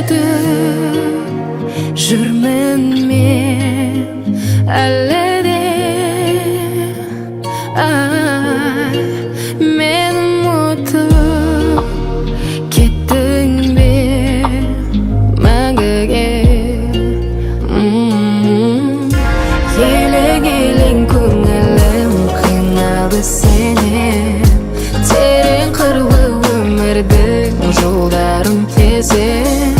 unutib жүрмін мен әлі де. Мен ұмытып кеттің бе мәңгіге. Елең-елең көңілім қиналды сенен, терең қырлы өмірдің жолдарын кезем.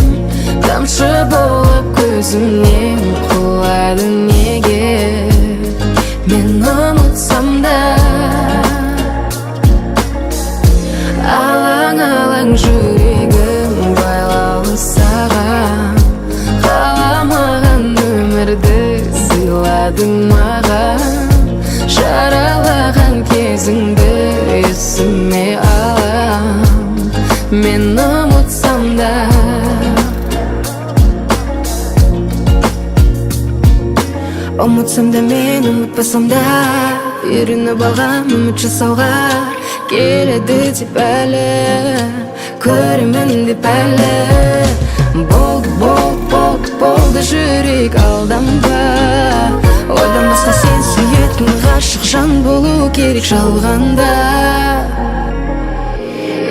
Тамшы болып көзімнен құлайды неге, мен ұмытсам да. Алаң-алаң жүрегім байлаулы саған, қаламаған өмірді сыйладың маған. Жаралаған кезіңді есіме алам, мен ұмытсам да. Ұмытсам да мен, ұмытпасам да, үйреніп алғам үміт жасауға. Келеді деп әлі, көремін деп әлі. Болды жүрек алданба, одан басқа сен сүйетін ғашық жан болу керек жалғанда.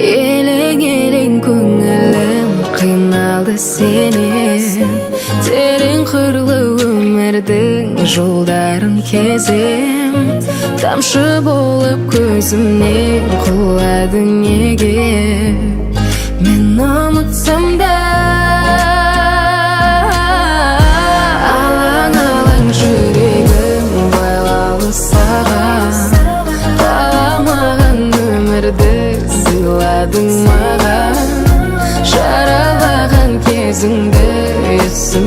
Елең-елең көңілім қиналды сенен, терең қырлы өмірдің жолдарын кезем. Тамшы болып көзімнен құлады неге, мен ұмытсам да. Алаң-алаң жүрегім байлаулы саған, қаламаған өмірді сыйладың маған. Жаралаған кезіңді есіме